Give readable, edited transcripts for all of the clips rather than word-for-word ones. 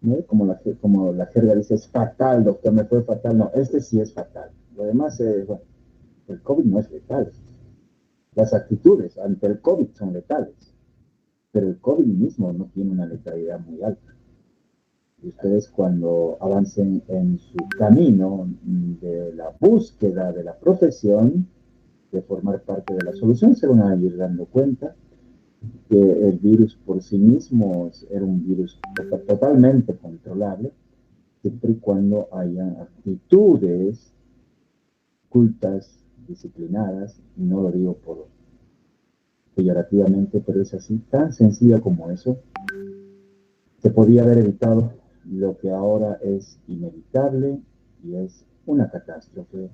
¿no? Como la jerga dice, es fatal, doctor, me fue fatal. No, este sí es fatal. Lo demás, bueno, el COVID no es letal. Las actitudes ante el COVID son letales, pero el COVID mismo no tiene una letalidad muy alta. Y ustedes cuando avancen en su camino de la búsqueda de la profesión, de formar parte de la solución, se van a ir dando cuenta que el virus por sí mismo era un virus totalmente controlable, siempre y cuando hayan actitudes cultas, disciplinadas, y no lo digo por peyorativamente, pero es así, tan sencilla como eso, se podía haber evitado lo que ahora es inevitable y es una catástrofe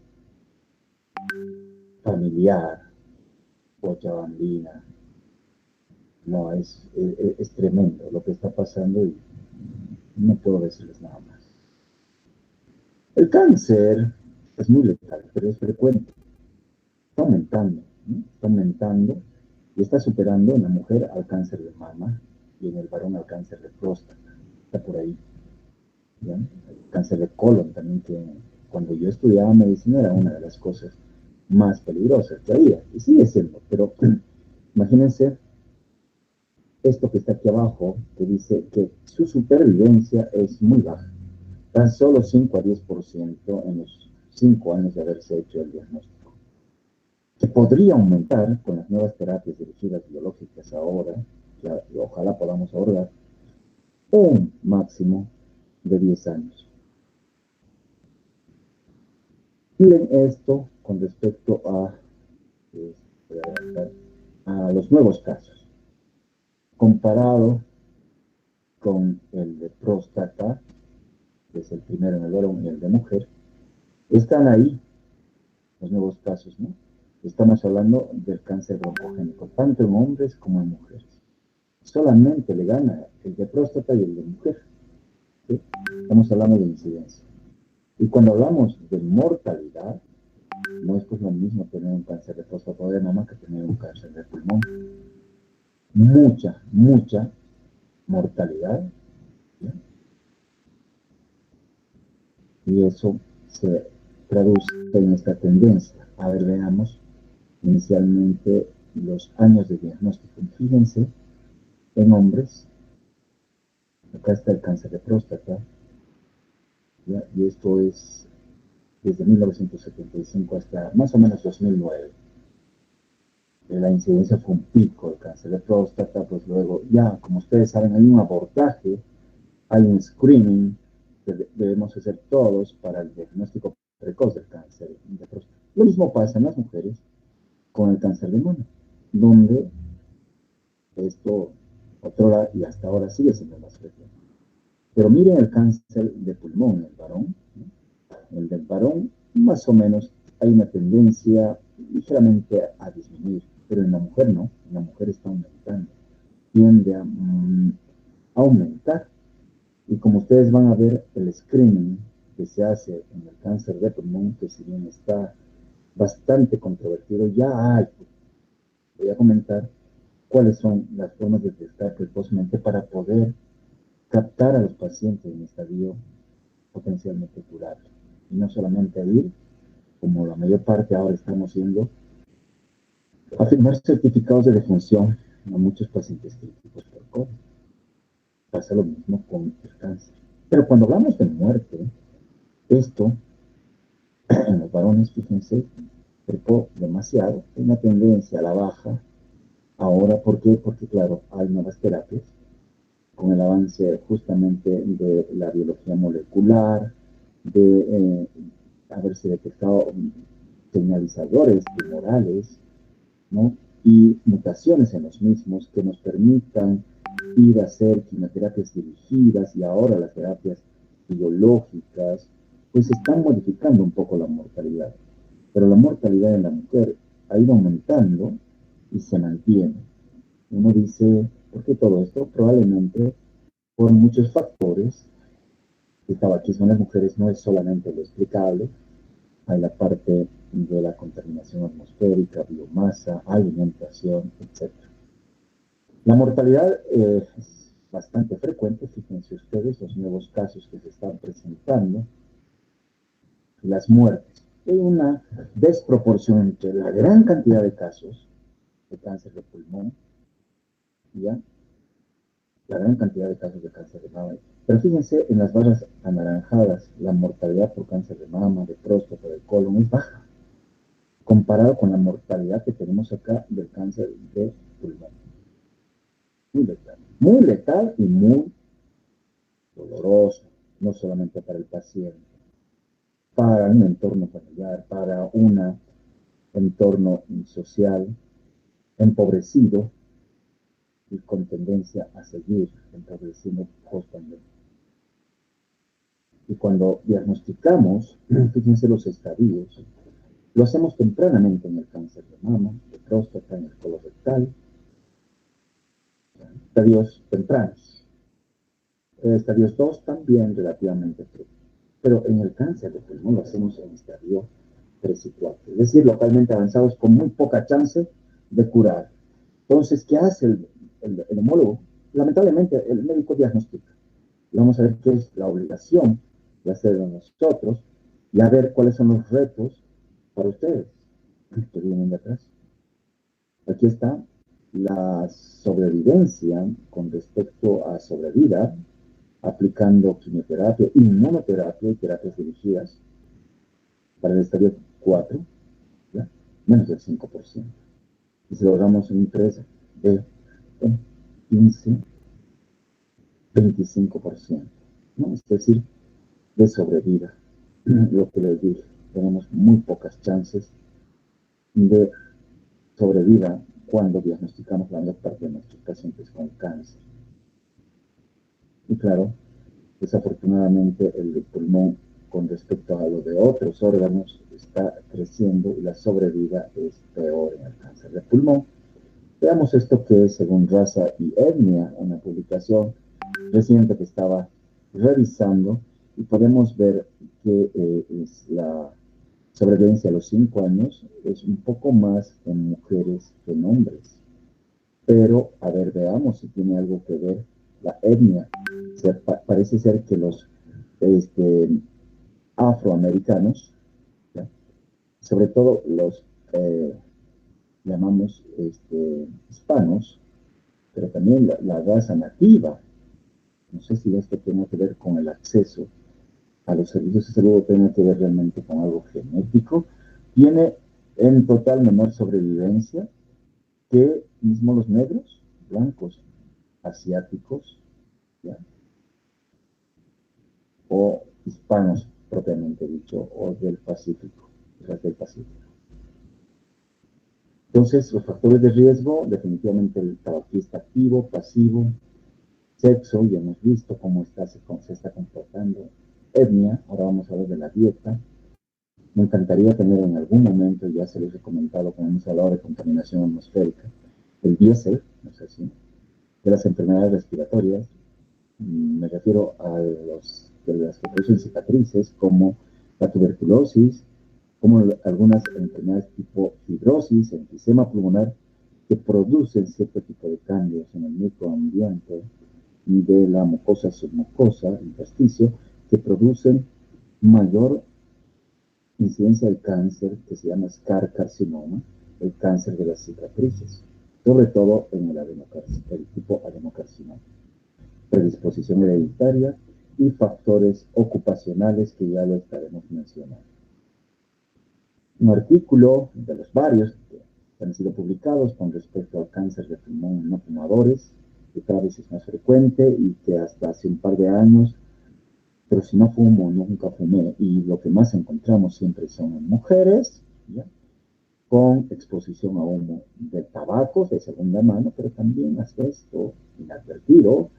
familiar, cochabambina. No, es tremendo lo que está pasando y no puedo decirles nada más. El cáncer es muy letal, pero es frecuente. Está aumentando, ¿no? Está aumentando y está superando en la mujer al cáncer de mama y en el varón al cáncer de próstata. Está por ahí. ¿Ya? El cáncer de colon también, que cuando yo estudiaba medicina era una de las cosas más peligrosas que había, y sigue siendo, pero imagínense esto que está aquí abajo, que dice que su supervivencia es muy baja, tan solo 5 a 10% en los 5 años de haberse hecho el diagnóstico, que podría aumentar con las nuevas terapias dirigidas biológicas ahora, que ojalá podamos abordar, un máximo de 10 años. Miren esto con respecto a los nuevos casos, comparado con el de próstata, que es el primero en el varón y el de mujer, están ahí los nuevos casos, ¿no? Estamos hablando del cáncer broncogénico, tanto en hombres como en mujeres. Solamente le gana el de próstata y el de mujer, ¿sí? Estamos hablando de incidencia. Y cuando hablamos de mortalidad, no es pues lo mismo tener un cáncer de próstata o de mama que tener un cáncer de pulmón. Mucha mortalidad, ¿ya? Y eso se traduce en esta tendencia. A ver, veamos inicialmente los años de diagnóstico. Fíjense, en hombres, acá está el cáncer de próstata, ¿ya? Y esto es desde 1975 hasta más o menos 2009. La incidencia fue un pico de cáncer de próstata, pues luego ya, como ustedes saben, hay un abordaje, hay un screening que debemos hacer todos para el diagnóstico precoz del cáncer de próstata. Lo mismo pasa en las mujeres con el cáncer de mama, donde esto otrora y hasta ahora sigue siendo más frecuente. Pero miren el cáncer de pulmón en el varón, ¿no? El del varón más o menos hay una tendencia ligeramente a disminuir, pero en la mujer no, en la mujer está aumentando, tiende a aumentar. Y como ustedes van a ver, el screening que se hace en el cáncer de pulmón, que si bien está bastante controvertido, ya hay, voy a comentar cuáles son las formas de detectar precozmente para poder captar a los pacientes en estadio potencialmente curable. Y no solamente ir, como la mayor parte ahora estamos haciendo, a firmar certificados de defunción a muchos pacientes críticos por COVID. Pasa lo mismo con el cáncer. Pero cuando hablamos de muerte, esto en los varones, fíjense, trepó demasiado, hay una tendencia a la baja. Ahora, ¿por qué? Porque, claro, hay nuevas terapias con el avance justamente de la biología molecular, de haberse detectado señalizadores tumorales, ¿no? Y mutaciones en los mismos que nos permitan ir a hacer quimioterapias dirigidas y ahora las terapias biológicas, pues están modificando un poco la mortalidad. Pero la mortalidad en la mujer ha ido aumentando y se mantiene. Uno dice, ¿por qué todo esto? Probablemente por muchos factores. El tabaquismo en las mujeres no es solamente lo explicable, hay la parte de la contaminación atmosférica, biomasa, alimentación, etc. La mortalidad es bastante frecuente, fíjense ustedes los nuevos casos que se están presentando, las muertes. Hay una desproporción entre la gran cantidad de casos de cáncer de pulmón, ¿ya? La gran cantidad de casos de cáncer de mama. Pero fíjense, en las barras anaranjadas, la mortalidad por cáncer de mama, de próstata, de colon es baja, comparado con la mortalidad que tenemos acá del cáncer de pulmón. Muy letal y muy doloroso, no solamente para el paciente, para un entorno familiar, para un entorno social empobrecido y con tendencia a seguir empobreciendo post-pandemia. Y cuando diagnosticamos, fíjense los estadios, lo hacemos tempranamente en el cáncer de mama, de próstata, en el colorectal, estadios tempranos. Estadios 2 también relativamente pronto. Pero en el cáncer de pulmón lo hacemos en estadio 3 y 4. Es decir, localmente avanzados con muy poca chance de curar. Entonces, ¿qué hace el homólogo? Lamentablemente, el médico diagnostica. Y vamos a ver qué es la obligación de hacerlo nosotros y a ver cuáles son los retos para ustedes que vienen de atrás. Aquí está la sobrevivencia con respecto a sobrevida, aplicando quimioterapia, inmunoterapia y terapias dirigidas para el estadio 4, ¿ya? Menos del 5%. Y si logramos un 3 de 15, 25%, ¿no? Es decir, de sobrevida. Lo que les dije, tenemos muy pocas chances de sobrevida cuando diagnosticamos la mayor parte de nuestros pacientes con cáncer. Y claro, desafortunadamente el pulmón con respecto a lo de otros órganos está creciendo y la sobrevida es peor en el cáncer de pulmón. Veamos esto que es según raza y etnia, una publicación reciente que estaba revisando y podemos ver que es la sobrevivencia a los 5 años es un poco más en mujeres que en hombres. Pero, a ver, veamos si tiene algo que ver la etnia. Parece ser que los afroamericanos, ¿ya? Sobre todo los llamamos hispanos, pero también la raza nativa, no sé si esto tiene que ver con el acceso a los servicios de salud o tiene que ver realmente con algo genético, tiene en total menor sobrevivencia que mismo los negros, blancos, asiáticos, ¿ya? O hispanos propiamente dicho, o del Pacífico, del Pacífico. Entonces, los factores de riesgo, definitivamente el tabaquista activo, pasivo, sexo, ya hemos visto cómo se está comportando, etnia, ahora vamos a ver de la dieta. Me encantaría tener en algún momento, ya se les he comentado cuando hemos hablado de contaminación atmosférica, el diésel, no sé si, de las enfermedades respiratorias, me refiero a de las que producen cicatrices, como la tuberculosis, como algunas enfermedades tipo fibrosis, enfisema pulmonar, que producen cierto tipo de cambios en el microambiente de la mucosa submucosa, intersticio, que producen mayor incidencia del cáncer que se llama scar carcinoma, el cáncer de las cicatrices, sobre todo en el tipo adenocarcinoma, predisposición hereditaria y factores ocupacionales que ya lo estaremos mencionando. Un artículo de los varios que han sido publicados con respecto al cáncer de pulmón en no fumadores, que cada vez es más frecuente y que hasta hace un par de años, pero si no fumo, nunca fumé, y lo que más encontramos siempre son mujeres, ¿ya? Con exposición a humo de tabacos de segunda mano, pero también asbesto inadvertido,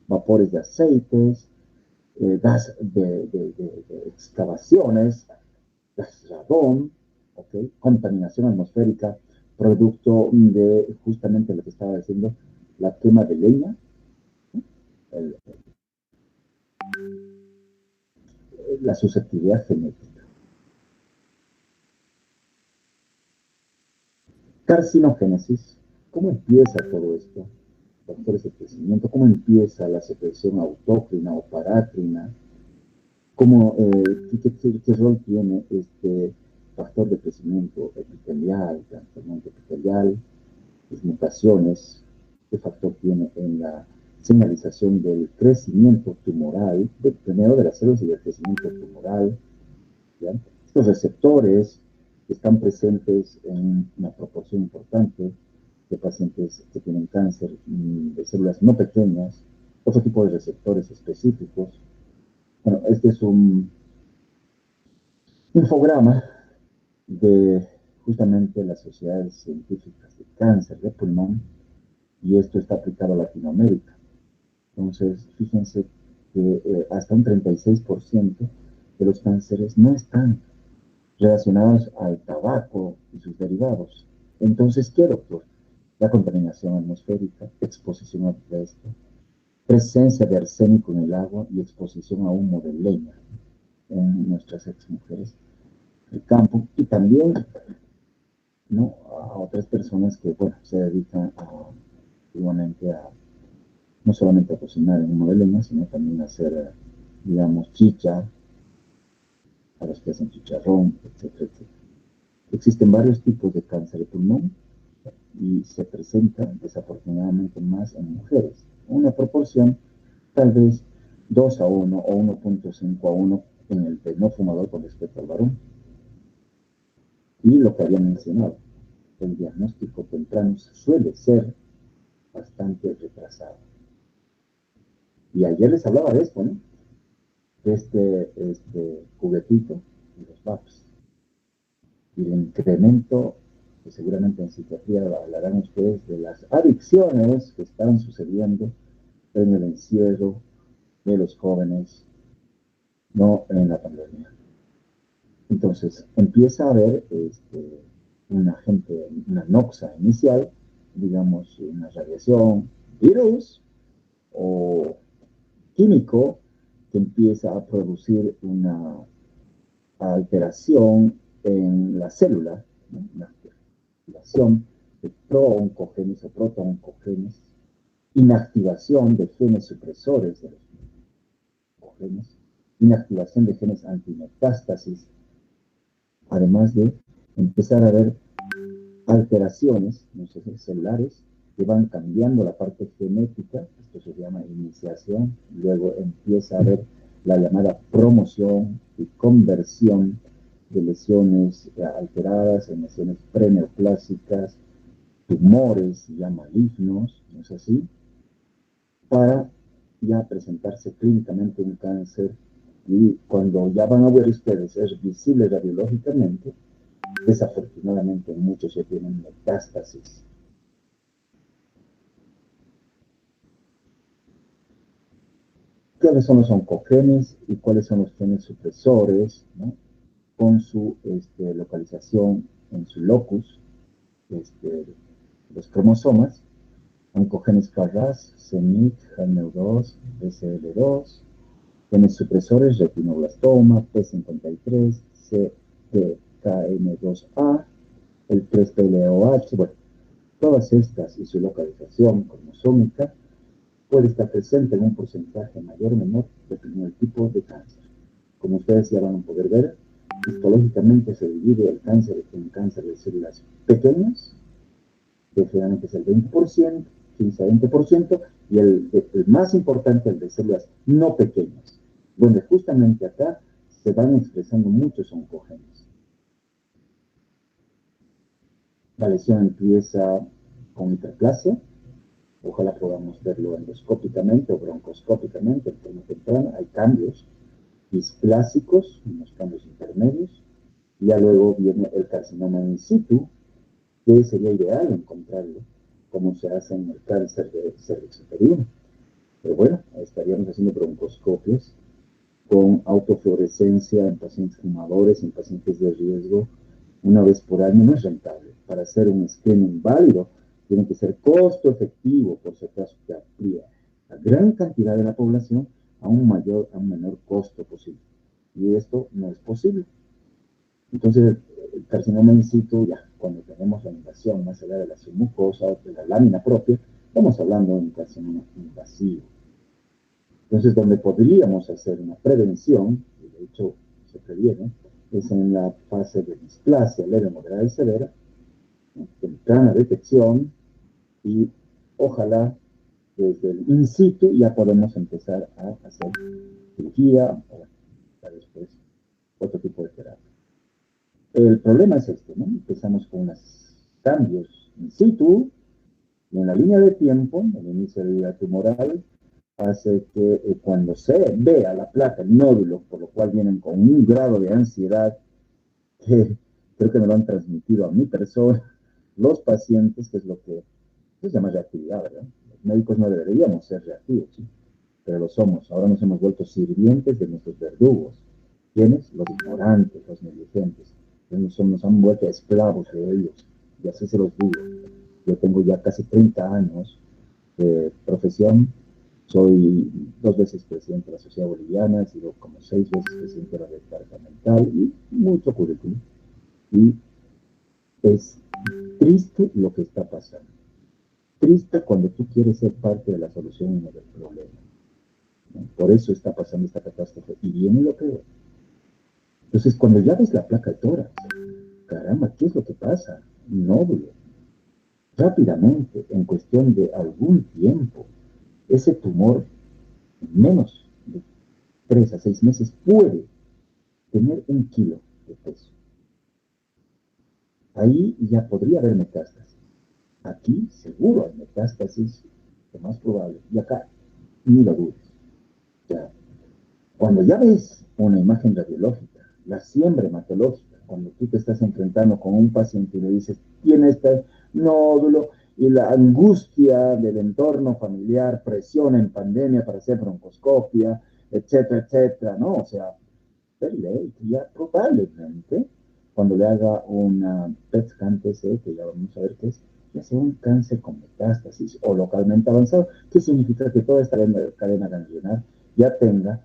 vapores de aceites, gas de excavaciones, gas radón, ¿okay? Contaminación atmosférica, producto de justamente lo que estaba diciendo, la quema de leña, ¿no? La susceptibilidad genética. Carcinogénesis. ¿Cómo empieza todo esto? factores de crecimiento, cómo empieza la secreción autócrina o parácrina, cómo, qué rol tiene este factor de crecimiento epitelial, transformante epitelial, las mutaciones, qué factor tiene en la señalización del crecimiento tumoral, primero de las células y del crecimiento tumoral, ¿ya? Estos receptores están presentes en una proporción importante de pacientes que tienen cáncer de células no pequeñas, otro tipo de receptores específicos. Bueno, este es un infograma de justamente las sociedades científicas de cáncer de pulmón, y esto está aplicado a Latinoamérica. Entonces, fíjense que hasta un 36% de los cánceres no están relacionados al tabaco y sus derivados. Entonces, ¿qué, doctor? La contaminación atmosférica, exposición a esto, presencia de arsénico en el agua y exposición a humo de leña en nuestras exmujeres del campo, y también, ¿no?, a otras personas que, bueno, se dedican igualmente no solamente a cocinar en humo de leña, sino también a hacer, digamos, chicha, a los que hacen chicharrón, etcétera, etcétera. Existen varios tipos de cáncer de pulmón y se presenta desafortunadamente más en mujeres. Una proporción tal vez 2:1 o 1.5:1 en el de no fumador con respecto al varón. Y lo que había mencionado, el diagnóstico temprano suele ser bastante retrasado. Y ayer les hablaba de esto, ¿no? De este juguetito y los VAPs. Y el incremento, que seguramente en psiquiatría hablarán ustedes, de las adicciones que están sucediendo en el encierro de los jóvenes, no en la pandemia. Entonces, empieza a haber una noxa inicial, digamos, una radiación, virus o químico que empieza a producir una alteración en la célula, ¿no?, una activación de pro-oncogenes o proto-oncogenes, inactivación de genes supresores de los oncogenes, inactivación de genes antimetástasis, además de empezar a ver alteraciones, no sé, celulares que van cambiando la parte genética, esto se llama iniciación, luego empieza a haber la llamada promoción y conversión de lesiones alteradas en lesiones preneoplásicas, tumores ya malignos, ¿no es así?, para ya presentarse clínicamente un cáncer, y cuando ya van a ver ustedes, es visible radiológicamente, desafortunadamente muchos ya tienen metástasis. ¿Cuáles son los oncogenes y cuáles son los genes supresores, ¿no?, con su localización en su locus, los cromosomas? Oncogenes KRAS, CEMIC, HERNEU2, BCL2, genes supresores, retinoblastoma, P53, CTKN2A, el 3PLOH, bueno, todas estas y su localización cromosómica puede estar presente en un porcentaje mayor o menor dependiendo del tipo de cáncer. Como ustedes ya van a poder ver, histológicamente se divide el cáncer en cáncer de células pequeñas, que generalmente es el 20%, 15 a 20%, y el más importante, el de células no pequeñas, donde justamente acá se van expresando muchos oncogenes. La lesión empieza con hiperplasia, ojalá podamos verlo endoscópicamente o broncoscópicamente en forma temprana. Hay cambios displásicos, unos cambios intermedios, y ya luego viene el carcinoma in situ, que sería ideal encontrarlo, como se hace en el cáncer de cervix uterino. Pero bueno, estaríamos haciendo broncoscopios con autofluorescencia en pacientes fumadores, en pacientes de riesgo, una vez por año. No es rentable. Para hacer un screening válido, tiene que ser costo efectivo, por si acaso, que amplía a gran cantidad de la población a un menor costo posible. Y esto no es posible. Entonces, el carcinoma in situ, ya cuando tenemos la invasión más allá de la submucosa o de la lámina propia, Estamos hablando de un carcinoma invasivo. Entonces, donde podríamos hacer una prevención, y de hecho se previene, es en la fase de displasia leve, moderada y severa, ¿no? Temprana detección, y ojalá desde el in situ ya podemos empezar a hacer cirugía o después otro tipo de terapia. El problema es este, ¿no? Empezamos con unos cambios in situ y en la línea de tiempo, el inicio de vida tumoral, hace que cuando se vea la placa, el nódulo, por lo cual vienen con un grado de ansiedad que creo que me lo han transmitido a mi persona, los pacientes, que es lo que se llama reactividad, ¿verdad? Los médicos no deberíamos ser reactivos, ¿sí? Pero lo somos. Ahora nos hemos vuelto sirvientes de nuestros verdugos. ¿Quiénes? Los ignorantes, los negligentes. Nos han vuelto esclavos de ellos. Y así se los digo. Yo tengo ya casi 30 años de profesión. Soy 2 veces presidente de la Sociedad Boliviana, he sido como 6 veces presidente de la departamental y mucho currículum. Y es triste lo que está pasando. Triste cuando tú quieres ser parte de la solución y no del problema, ¿no? Por eso está pasando esta catástrofe. Y viene lo peor. Entonces, cuando ya ves la placa de tórax, caramba, ¿qué es lo que pasa? Nódulo. Rápidamente, en cuestión de algún tiempo, ese tumor, en menos de 3 a 6 meses, puede tener 1 kilo de peso. Ahí ya podría haber metástasis. Aquí seguro hay metástasis, lo más probable. Y acá, ni lo dudes. Ya, cuando ya ves una imagen radiológica, la siembra hematológica, cuando tú te estás enfrentando con un paciente y le dices, tiene este nódulo, y la angustia del entorno familiar, presión en pandemia para hacer broncoscopia, etcétera, etcétera, ¿no? O sea, ley que ya probablemente, cuando le haga una PET scan TC, que ya vamos a ver qué es, ya sea un cáncer con metástasis o localmente avanzado, que significa que toda esta cadena ganglionar ya tenga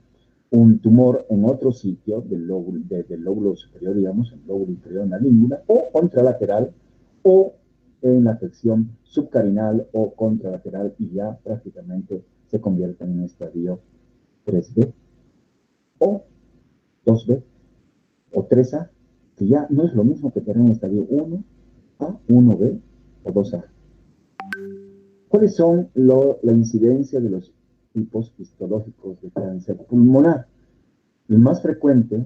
un tumor en otro sitio del lóbulo superior, digamos, en el lóbulo inferior en la língula, o contralateral, o en la sección subcarinal o contralateral, y ya prácticamente se convierte en un estadio 3B o 2B o 3A, que ya no es lo mismo que tener un estadio 1A, 1B o 2A. ¿Cuáles son la incidencia de los tipos histológicos de cáncer pulmonar? El más frecuente,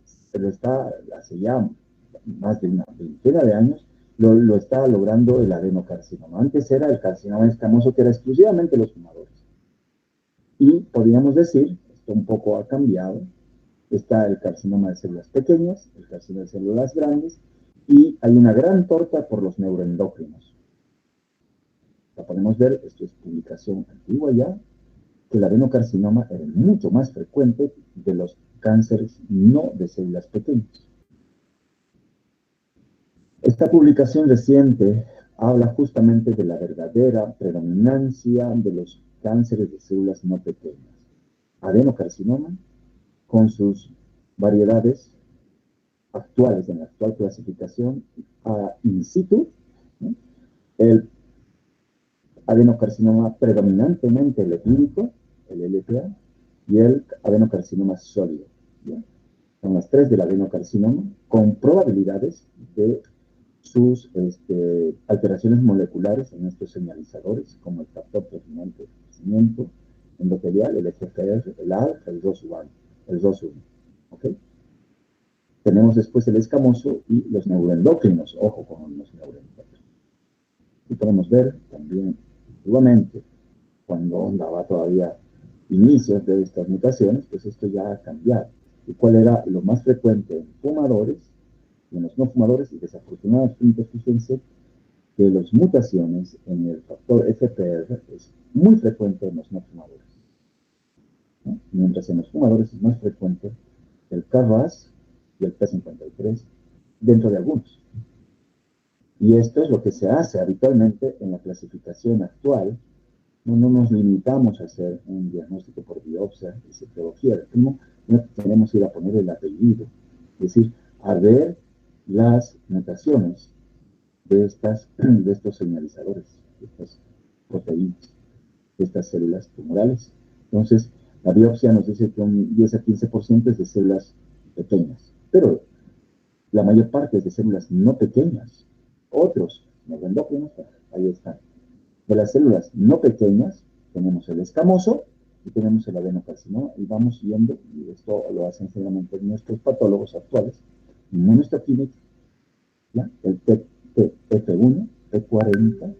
se lo está hace ya más de una veintena de años, lo está logrando el adenocarcinoma. Antes era el carcinoma escamoso, que era exclusivamente los fumadores. Y podríamos decir, esto un poco ha cambiado, está el carcinoma de células pequeñas, el carcinoma de células grandes, y hay una gran torta por los neuroendocrinos. La podemos ver, esto es publicación antigua ya, que el adenocarcinoma era mucho más frecuente de los cánceres no de células pequeñas. Esta publicación reciente habla justamente de la verdadera predominancia de los cánceres de células no pequeñas. Adenocarcinoma, con sus variedades actuales en la actual clasificación in situ, ¿no? El adenocarcinoma predominantemente lipídico, el LPA, y el adenocarcinoma sólido, ¿ya? Son las tres del adenocarcinoma, con probabilidades de sus alteraciones moleculares en estos señalizadores, como el factor predominante de crecimiento endotelial, el FGFR, el ALK, el ROS1, ¿ok? Tenemos después el escamoso y los neuroendocrinos. Ojo con los neuroendocrinos. Y podemos ver también, igualmente, cuando daba todavía inicios de estas mutaciones, pues esto ya ha cambiado. ¿Y cuál era lo más frecuente en fumadores y en los no fumadores? Y desafortunadamente, fíjense que las mutaciones en el factor FPR es muy frecuente en los no fumadores, ¿no? Mientras en los fumadores es más frecuente el KRAS y el P53 dentro de algunos. Y esto es lo que se hace habitualmente en la clasificación actual. No nos limitamos a hacer un diagnóstico por biopsia y citología del primo, no queremos ir a poner el apellido, es decir, a ver las mutaciones de estos señalizadores, de estos proteínas de estas células tumorales. Entonces, la biopsia nos dice que un 10 a 15% es de células pequeñas, pero la mayor parte es de células no pequeñas. Otros neuroendocrinos, ahí están. De las células no pequeñas, tenemos el escamoso y tenemos el adenocarcinoma, y vamos viendo, y esto lo hacen generalmente nuestros patólogos actuales, inmunohistoquímica, el TF1, T40,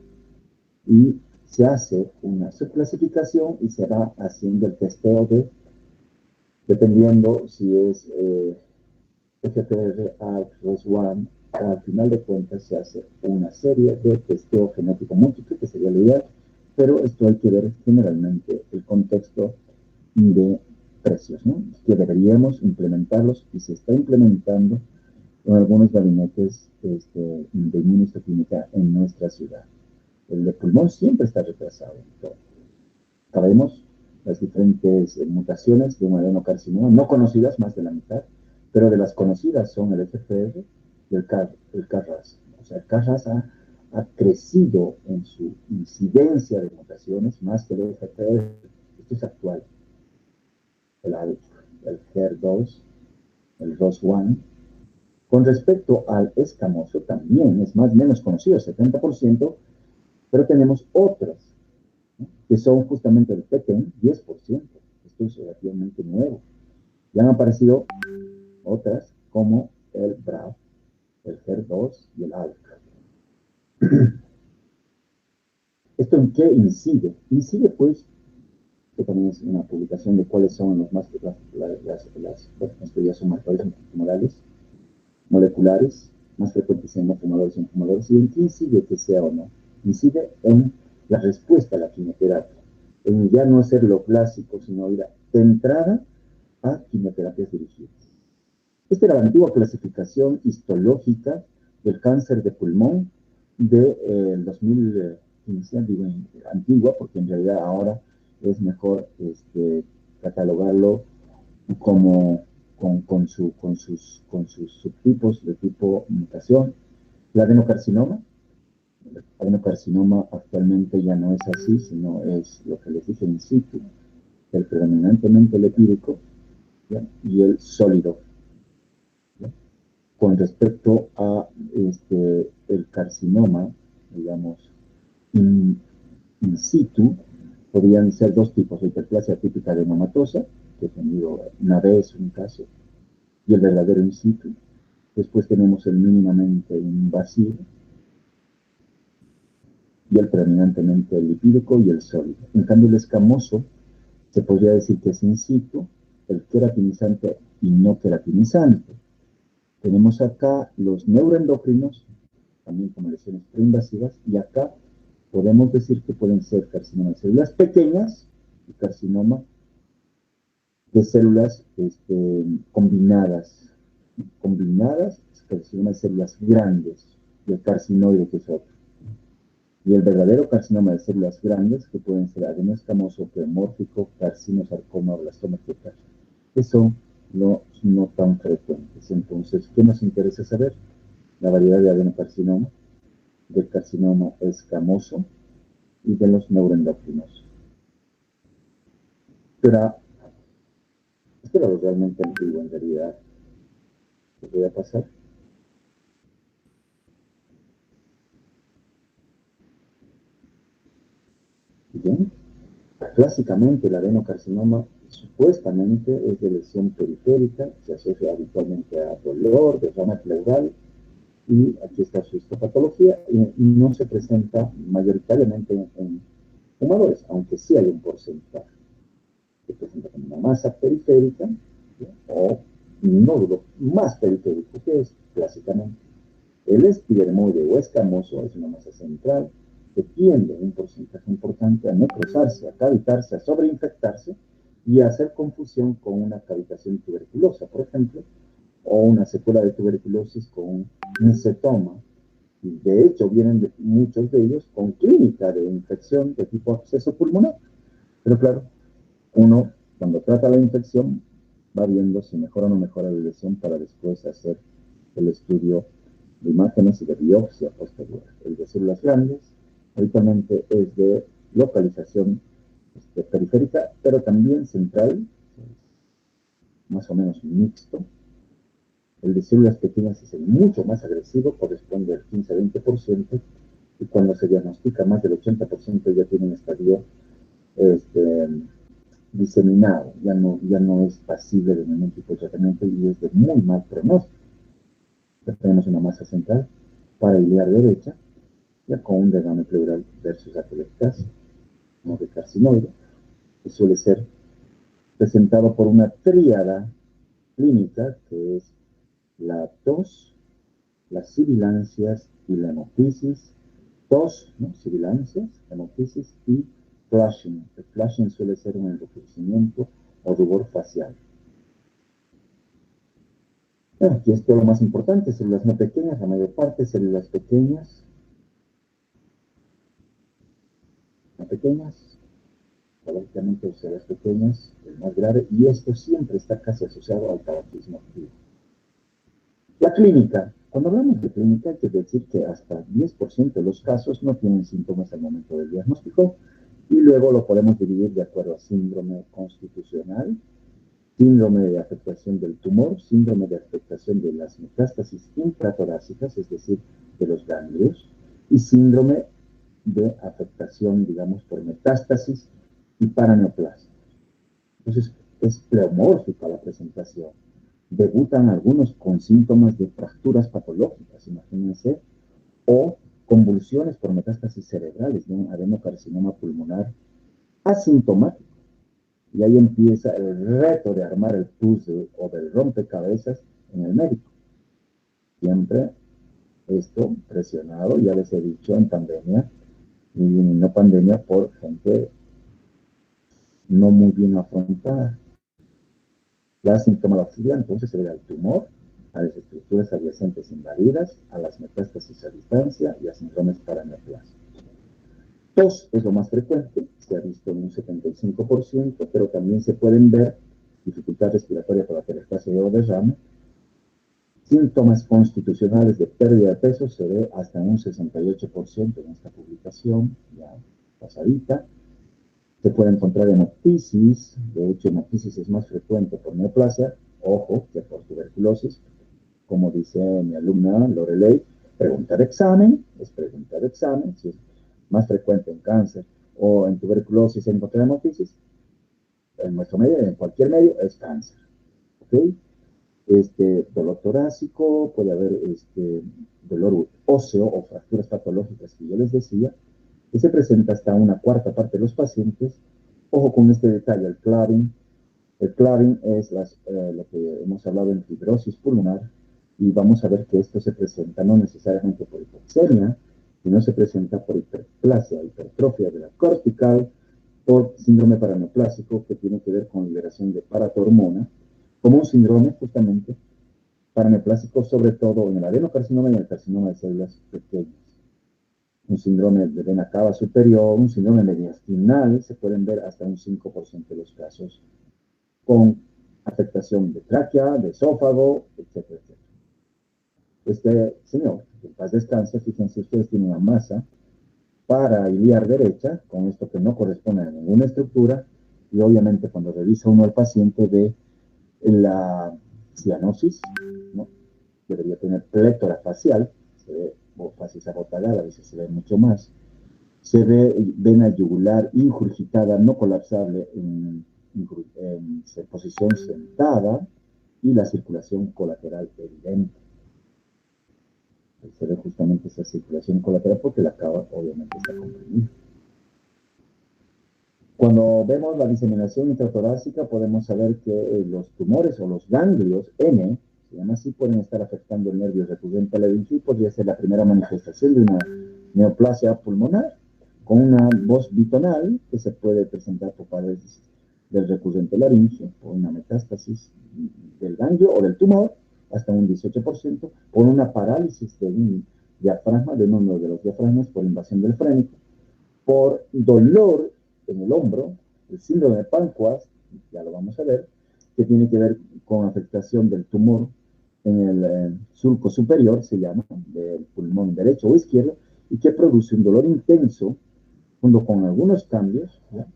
y se hace una subclasificación y se va haciendo el testeo dependiendo si es FPR, ALK, ROS1, al final de cuentas se hace una serie de testeo genético múltiple, que sería lo ideal, pero esto hay que ver generalmente el contexto de precios, ¿no? Que deberíamos implementarlos y se está implementando en algunos gabinetes de inmunohistoquímica en nuestra ciudad. El de pulmón siempre está retrasado. Sabemos las diferentes mutaciones de un adenocarcinoma, no conocidas, más de la mitad, pero de las conocidas son el FPR y el KRAS. O sea, el KRAS ha crecido en su incidencia de mutaciones más que el FPR. Esto es actual. El ALK, el HER2, el ROS1. Con respecto al escamoso, también es más o menos conocido, 70%, pero tenemos otras, ¿no?, que son justamente el PTEN, 10%. Esto es relativamente nuevo. Ya han aparecido otras como el BRAF, el HER2 y el ALK. ¿Esto en qué incide? Incide, pues, que también es una publicación de cuáles son los más, ya son marcadores tumorales, moleculares, más frecuentes en no fumadores y en fumadores, y en qué incide que sea o no. Incide en la respuesta a la quimioterapia, en ya no hacer lo clásico, sino ir de entrada a quimioterapias dirigidas. Esta era la antigua clasificación histológica del cáncer de pulmón de 2015, digo antigua, porque en realidad ahora es mejor catalogarlo como con sus subtipos de tipo mutación. El adenocarcinoma actualmente ya no es así, sino es lo que les dije in situ, el predominantemente lepídico, ¿ya?, y el sólido, ¿ya? Con respecto a el carcinoma, digamos, in situ, podrían ser dos tipos: la hiperplasia típica adenomatosa, que he tenido una vez un caso, y el verdadero in situ. Después tenemos el mínimamente invasivo y el predominantemente lipídico y el sólido. En cambio, el escamoso se podría decir que es in situ, el queratinizante y no queratinizante. Tenemos acá los neuroendocrinos, también como lesiones preinvasivas, y acá podemos decir que pueden ser carcinoma de células pequeñas y carcinoma de células combinadas, carcinoma de células grandes, y el carcinoide, que es otro. Y el verdadero carcinoma de células grandes, que pueden ser adenoescamoso, pleomórfico, carcinosarcoma, blastoma, etc. Que son los no tan frecuentes. Entonces, ¿qué nos interesa saber? La variedad de adenocarcinoma, del carcinoma escamoso y de los neuroendocrinos. Pero esto era lo realmente antiguo en realidad. ¿Qué voy a pasar? Bien. Clásicamente el adenocarcinoma supuestamente es de lesión periférica, se asocia habitualmente a dolor, derrame pleural, y aquí está su histopatología, y no se presenta mayoritariamente en fumadores, aunque sí hay un porcentaje. Se presenta como una masa periférica, ¿sí?, o un nódulo más periférico, que es clásicamente el epidermoide o escamoso. Es una masa central que tiende un porcentaje importante a necrosarse, a cavitarse, a sobreinfectarse y a hacer confusión con una cavitación tuberculosa, por ejemplo, o una secuela de tuberculosis con un mesotoma. Y de hecho, vienen muchos de ellos con clínica de infección de tipo absceso pulmonar. Pero claro, uno, cuando trata la infección, va viendo si mejora o no mejora la lesión para después hacer el estudio de imágenes y de biopsia posterior. El de células grandes habitualmente es de localización periférica, pero también central, más o menos mixto. El de células pequeñas es el mucho más agresivo, corresponde al 15-20%, y cuando se diagnostica más del 80% ya tiene un estadio diseminado, ya no es pasible de ningún tipo de tratamiento y es de muy mal pronóstico. Ya tenemos una masa central parailiar derecha, ya con un derrame pleural versus atelectasia, no de carcinoide, que suele ser presentado por una tríada clínica que es la tos, las sibilancias y la hemoptisis. Tos, ¿no? Sibilancias, hemoptisis y flushing. El flushing suele ser un enrojecimiento o rubor facial. Bueno, aquí esto es lo más importante, células no pequeñas, la mayor parte células pequeñas, no pequeñas, paradójicamente células pequeñas, el más grave, y esto siempre está casi asociado al tabaquismo activo. La clínica. Cuando hablamos de clínica, hay que decir que hasta 10% de los casos no tienen síntomas al momento del diagnóstico, y luego lo podemos dividir de acuerdo a síndrome constitucional, síndrome de afectación del tumor, síndrome de afectación de las metástasis intratorácicas, es decir, de los ganglios, y síndrome de afectación, digamos, por metástasis y paraneoplasia. Entonces, es pleomórfica la presentación. Debutan algunos con síntomas de fracturas patológicas, imagínense, o convulsiones por metástasis cerebrales de un adenocarcinoma pulmonar asintomático. Y ahí empieza el reto de armar el puzzle o del rompecabezas en el médico. Siempre esto presionado, ya les he dicho, en pandemia y no pandemia por gente no muy bien afrontada. La sintomatología entonces se debe al tumor, a las estructuras adyacentes invadidas, a las metástasis a distancia y a síndromes paraneoplásicos. Tos es lo más frecuente, se ha visto en un 75%, pero también se pueden ver dificultad respiratoria por atelectasia o derrame. Síntomas constitucionales de pérdida de peso se ve hasta en un 68% en esta publicación, ya pasadita. Se puede encontrar hemoptisis, de hecho hemoptisis es más frecuente por neoplasia, ojo, que por tuberculosis, como dice mi alumna Lorelei, pregunta de examen, es pregunta de examen, si es más frecuente en cáncer o en tuberculosis encontrar hemoptisis, en nuestro medio, en cualquier medio, es cáncer, ¿ok? Dolor torácico, puede haber dolor óseo o fracturas patológicas que yo les decía, que se presenta hasta una cuarta parte de los pacientes. Ojo con este detalle, el claving. El claving es lo que hemos hablado en fibrosis pulmonar, y vamos a ver que esto se presenta no necesariamente por hipoxemia, sino se presenta por hiperplasia, hipertrofia de la cortical, por síndrome paraneoplásico, que tiene que ver con liberación de paratormona, como un síndrome justamente paraneoplásico, sobre todo en el adenocarcinoma y en el carcinoma de células pequeñas. Un síndrome de vena cava superior, un síndrome mediastinal, se pueden ver hasta un 5% de los casos, con afectación de tráquea, de esófago, etcétera, etcétera. Este señor, que en paz descanse, fíjense ustedes, tiene una masa parailiar derecha, con esto que no corresponde a ninguna estructura, y obviamente cuando revisa uno al paciente ve la cianosis, ¿no? Debería tener plétora facial, se ve facies abotagada, a veces se ve mucho más. Se ve vena yugular ingurgitada, no colapsable en posición sentada, y la circulación colateral evidente. Se ve justamente esa circulación colateral porque la cava obviamente está comprimida. Cuando vemos la diseminación intratorácica, podemos saber que los tumores o los ganglios N, se llama así, pueden estar afectando el nervio recurrente laringio y podría ser la primera manifestación de una neoplasia pulmonar, con una voz bitonal que se puede presentar por paredes del recurrente laringio, por una metástasis del ganglio o del tumor, hasta un 18%, por una parálisis de un diafragma, de uno de los diafragmas, por invasión del frénico, por dolor en el hombro, el síndrome de Panquas, ya lo vamos a ver, que tiene que ver con afectación del tumor en el surco superior, se llama, del pulmón derecho o izquierdo, y que produce un dolor intenso junto con algunos cambios, ¿ya?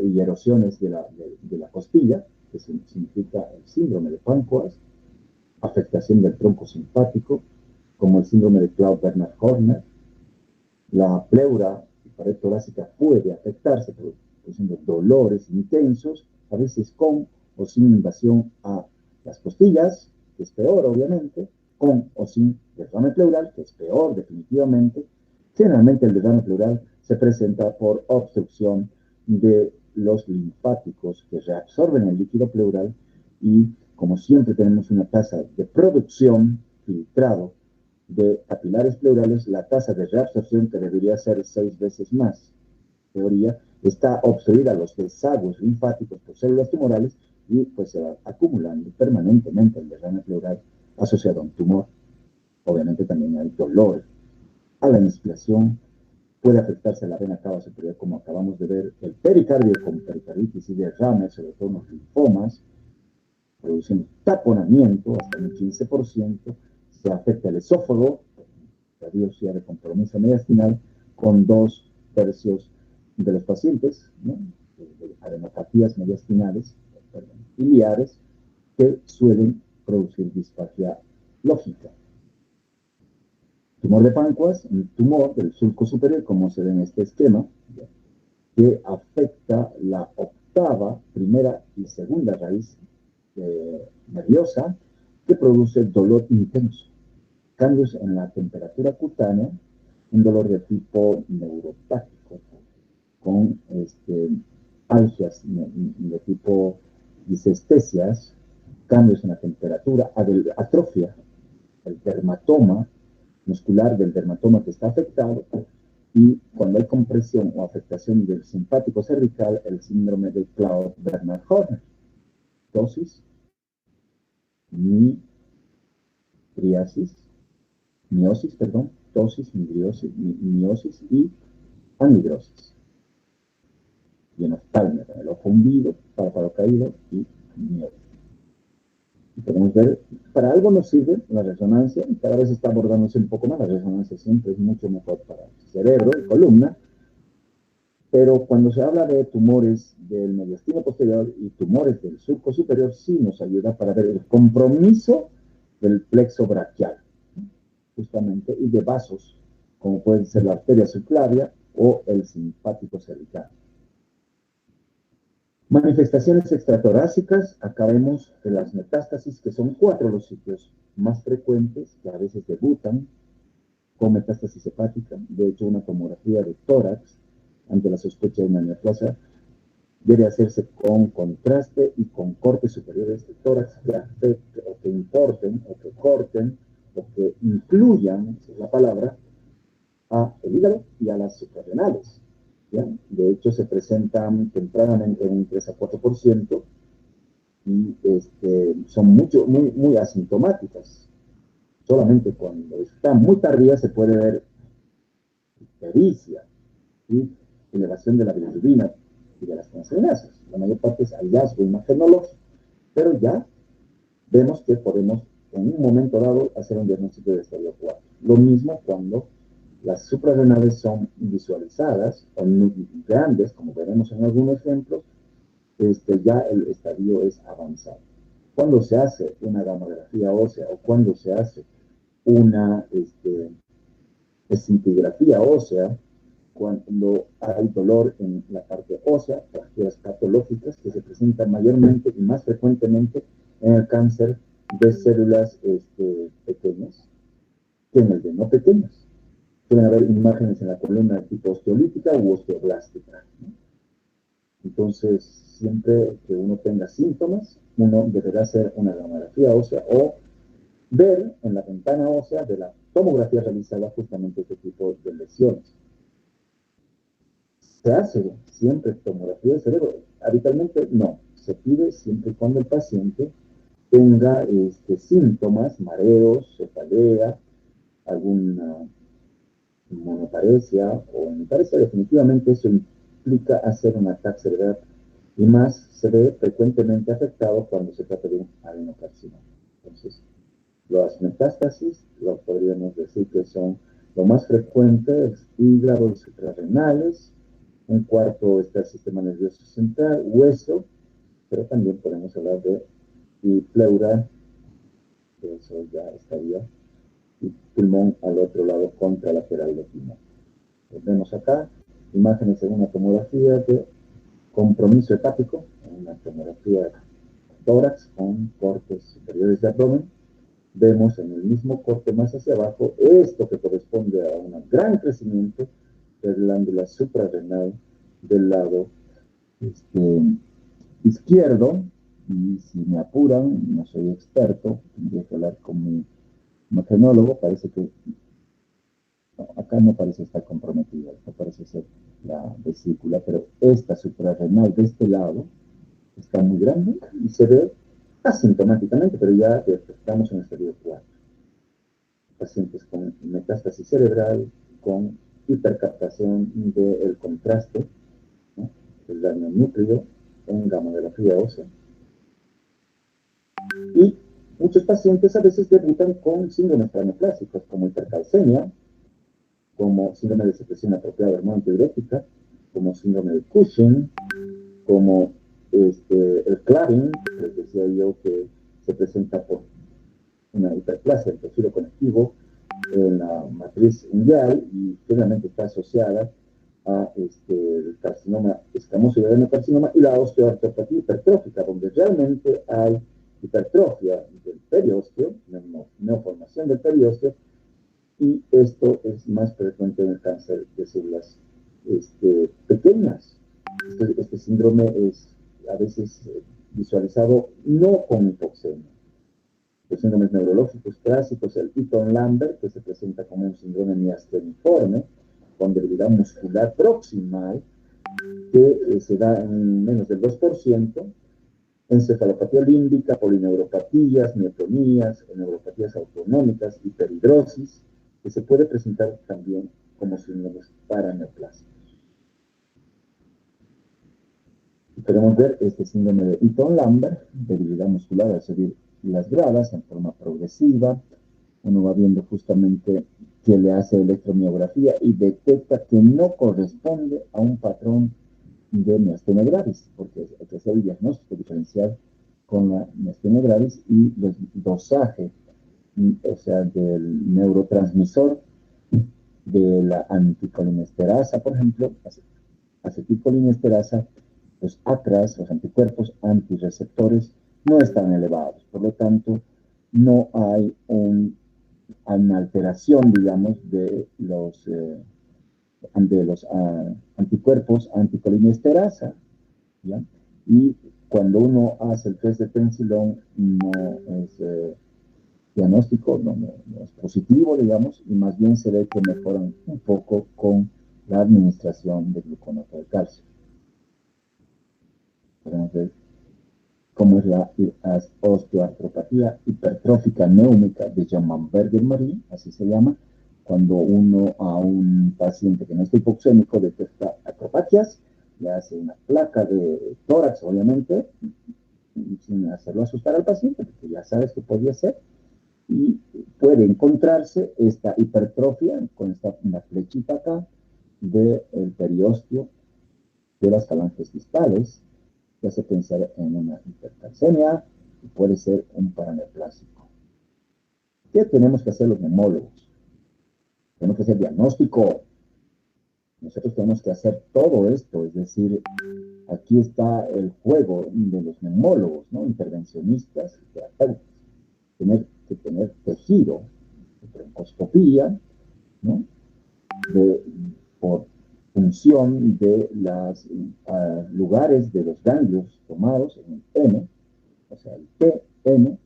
Y erosiones de la costilla, que significa el síndrome de Pancoast, afectación del tronco simpático, como el síndrome de Claude-Bernard-Horner. La pleura y pared torácica puede afectarse, produciendo dolores intensos, a veces con o sin invasión a las costillas, que es peor, obviamente, con o sin derrame pleural, que es peor, definitivamente. Generalmente el derrame pleural se presenta por obstrucción de los linfáticos que reabsorben el líquido pleural y, como siempre tenemos una tasa de producción filtrado de capilares pleurales, la tasa de reabsorción, que debería ser 6 veces más, teoría, está obstruida los desagües linfáticos por células tumorales y pues se va acumulando permanentemente el derrame pleural asociado a un tumor. Obviamente también hay dolor a la inspiración, puede afectarse la vena cava superior, como acabamos de ver, el pericardio con pericarditis y derrame, sobre todo los linfomas, producen taponamiento hasta un 15%, se afecta el esófago, la biopsia de compromiso mediastinal, con 2/3 de los pacientes, ¿no? De adenopatías mediastinales, biliares, que suelen producir disfagia lógica. Tumor de Pancoast, un tumor del surco superior, como se ve en este esquema, que afecta la octava, primera y segunda raíz nerviosa, que produce dolor intenso, cambios en la temperatura cutánea, un dolor de tipo neuropático, con algias de tipo disestesias, cambios en la temperatura, atrofia, el dermatoma muscular del dermatoma que está afectado, y cuando hay compresión o afectación del simpático cervical, el síndrome de Claude-Bernard-Horner. Dosis, miosis, tosis, miosis y anhidrosis. Y en oftalmia, el ojo hundido, párpado caído y miosis. Y podemos ver, para algo nos sirve la resonancia, y cada vez está abordándose un poco más. La resonancia siempre es mucho mejor para el cerebro y columna, pero cuando se habla de tumores del mediastino posterior y tumores del surco superior, sí nos ayuda para ver el compromiso del plexo braquial, justamente, y de vasos, como puede ser la arteria subclavia o el simpático cervical. Manifestaciones extratorácicas, acá vemos de las metástasis, que son 4 los sitios más frecuentes, que a veces debutan con metástasis hepática. De hecho, una tomografía de tórax ante la sospecha de una neoplasia debe hacerse con contraste y con cortes superiores de tórax que afecten, o que importen, o que corten, o que incluyan, esa es la palabra, a el hígado y a las suprarrenales. ¿Ya? De hecho, se presentan tempranamente en un 3 a 4% y son muy asintomáticas. Solamente cuando está muy tardía se puede ver pericia y elevación de la bilirrubina y de las transaminasas. La mayor parte es hallazgo imagenológico, pero ya vemos que podemos en un momento dado hacer un diagnóstico de estadio 4. Lo mismo cuando las suprarrenales son visualizadas o grandes, como veremos en algunos ejemplos, ya el estadio es avanzado. Cuando se hace una gamografía ósea o cuando se hace una escintigrafía ósea, cuando hay dolor en la parte ósea, fracturas patológicas que se presentan mayormente y más frecuentemente en el cáncer de células pequeñas que en el de no pequeñas. Pueden haber imágenes en la columna de tipo osteolítica u osteoblástica, ¿no? Entonces, siempre que uno tenga síntomas, uno deberá hacer una gamografía ósea o ver en la ventana ósea de la tomografía realizada justamente este tipo de lesiones. ¿Se hace siempre tomografía de cerebro? Habitualmente no. Se pide siempre y cuando el paciente tenga síntomas, mareos, cefalea, alguna monoparesia o hemiparesia. Definitivamente eso implica hacer un ataque cerebral, y más se ve frecuentemente afectado cuando se trata de un adenocarcinoma. Entonces, las metástasis, lo podríamos decir que son Lo más frecuente es hígado y suprarrenales. Un cuarto está el sistema nervioso central, hueso, pero también podemos hablar de y pleura, que eso ya estaría, y pulmón al otro lado contralateral del pulmón. Vemos acá imágenes en una tomografía de compromiso hepático, en una tomografía de tórax con cortes superiores de abdomen. Vemos en el mismo corte más hacia abajo esto que corresponde a un gran crecimiento de glándula suprarrenal del lado izquierdo. Y si me apuran, no soy experto, tendría que hablar con mi imagenólogo, parece que no, acá no parece estar comprometida, esto parece ser la vesícula, pero esta suprarrenal de este lado está muy grande y se ve asintomáticamente, pero ya detectamos en el estadio 4. Pacientes con metástasis cerebral, con hipercaptación del contraste, ¿no?, el daño núcleo en gamografía ósea. Y muchos pacientes a veces debutan con síndromes paraneoplásicos, como hipercalcemia, como síndrome de secreción apropiada de hormona antidiurética, como síndrome de Cushing, como el Clarin, que les decía yo que se presenta por una hiperplasia del tejido conectivo en la matriz ungueal y generalmente está asociada a el carcinoma escamoso y adenocarcinoma y la osteoartropatía hipertrófica, donde realmente hay hipertrofia del periósteo, neoformación del periósteo, y esto es más frecuente en el cáncer de células pequeñas. Este síndrome es a veces visualizado no con hipoxemia. Los síndromes neurológicos clásicos, el Eaton-Lambert, que se presenta como un síndrome miasteniforme, con debilidad muscular proximal, que se da en menos del 2%, encefalopatía límbica, polineuropatías, miotonías, neuropatías autonómicas, hiperhidrosis, que se puede presentar también como síndromes paraneoplásicos. Podemos ver este síndrome de Eaton-Lambert, debilidad muscular al subir las gradas en forma progresiva. Uno va viendo justamente que le hace electromiografía y detecta que no corresponde a un patrón de miastenia gravis, porque hay que hacer el diagnóstico diferencial con la miastenia gravis y el dosaje, o sea, del neurotransmisor de la anticolinesterasa, por ejemplo, acetilcolinesterasa, los ATRAs, los anticuerpos antirreceptores, no están elevados. Por lo tanto, no hay una alteración, digamos, de los anticuerpos anticolinesterasa, ¿ya? Y cuando uno hace el test de Pensilón, no es diagnóstico, no es positivo, digamos, y más bien se ve que mejoran un poco con la administración de gluconato de calcio. Podemos ver cómo es la osteoartropatía hipertrófica neúmica de Jean-Berger-Marie, así se llama, cuando uno a un paciente que no está hipoxémico detecta artropatias, le hace una placa de tórax, obviamente, sin hacerlo asustar al paciente, porque ya sabes que podría ser, y puede encontrarse esta hipertrofia con una flechita acá del periósteo de las falanges distales, que hace pensar en una hipercalcemia y puede ser un paraneoplásico. ¿Qué tenemos que hacer los neumólogos? Tenemos que hacer diagnóstico. Nosotros tenemos que hacer todo esto, es decir, aquí está el juego de los neumólogos, ¿no? Intervencionistas, terapeutas. Tener que tener tejido, broncoscopía, ¿no? Por función de los lugares de los ganglios tomados en el M, o sea, el PM.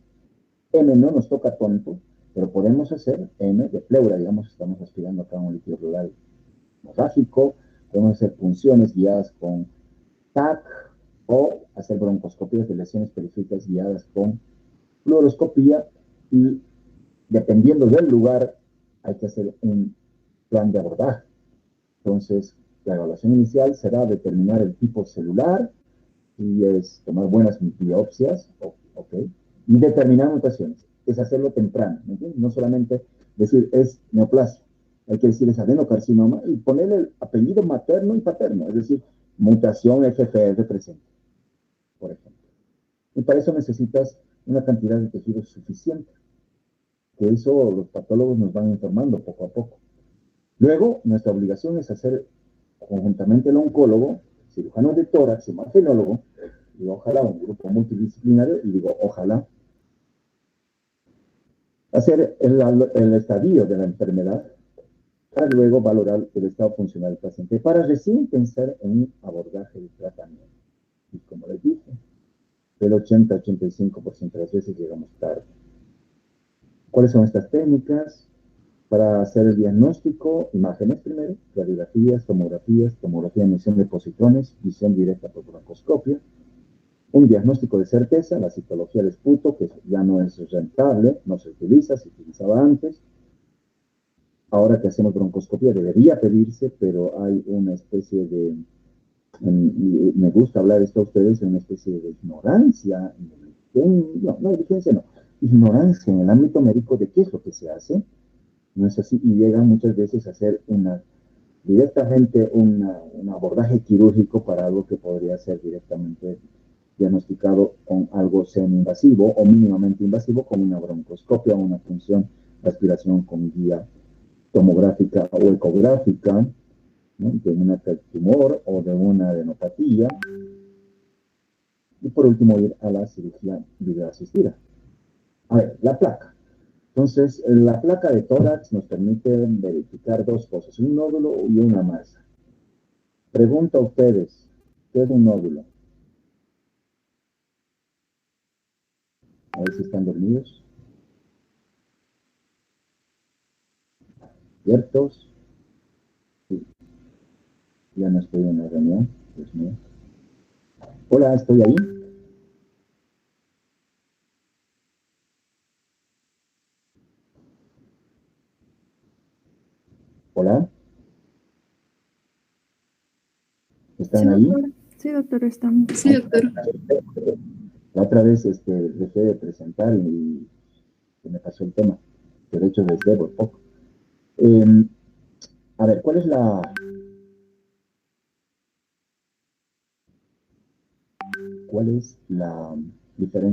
M no nos toca tonto, pero podemos hacer M de pleura, digamos, estamos aspirando acá a un líquido pleural hemorrágico, podemos hacer punciones guiadas con TAC o hacer broncoscopías de lesiones periféricas guiadas con fluoroscopía y dependiendo del lugar hay que hacer un plan de abordaje. Entonces, la evaluación inicial será determinar el tipo celular y es tomar buenas biopsias, okay, y determinar mutaciones. Es hacerlo temprano, ¿me entiendes? No solamente decir es neoplasia, hay que decirles adenocarcinoma y ponerle el apellido materno y paterno, es decir, mutación FFR presente, por ejemplo. Y para eso necesitas una cantidad de tejido suficiente, que eso los patólogos nos van informando poco a poco. Luego, nuestra obligación es hacer conjuntamente el oncólogo, cirujano de tórax, imagenólogo, y ojalá un grupo multidisciplinario, y digo ojalá, hacer el estadio de la enfermedad para luego valorar el estado funcional del paciente, para recién pensar en un abordaje de tratamiento. Y como les dije, el 80-85% de las veces llegamos tarde. ¿Cuáles son estas técnicas? Para hacer el diagnóstico, imágenes primero, radiografías, tomografía de emisión de positrones, visión directa por broncoscopia, un diagnóstico de certeza, la citología de esputo, que ya no es rentable, no se utiliza, se utilizaba antes. Ahora que hacemos broncoscopia debería pedirse, pero hay una especie de, me gusta hablar esto a ustedes, una especie de ignorancia, negligencia no, ignorancia en el ámbito médico de qué es lo que se hace. No es así, y llegan muchas veces a hacer directamente un abordaje quirúrgico para algo que podría ser directamente diagnosticado con algo semi-invasivo o mínimamente invasivo, como una broncoscopia o una función de aspiración con guía tomográfica o ecográfica, ¿no? De un tumor o de una adenopatía. Y por último, ir a la cirugía videoasistida. A ver, la placa. Entonces, la placa de tórax nos permite verificar dos cosas, un nódulo y una masa. Pregunto a ustedes, ¿qué es un nódulo? A ver si están dormidos. ¿Ciertos? Sí. Ya no estoy en la reunión, Dios mío. Hola, ¿estoy ahí? Hola, Sí, ¿están ahí? doctor. Sí, doctor, estamos. Sí, doctor. La otra vez dejé de presentar y se me pasó el tema, que de hecho les debo poco. A ver, ¿cuál es la diferencia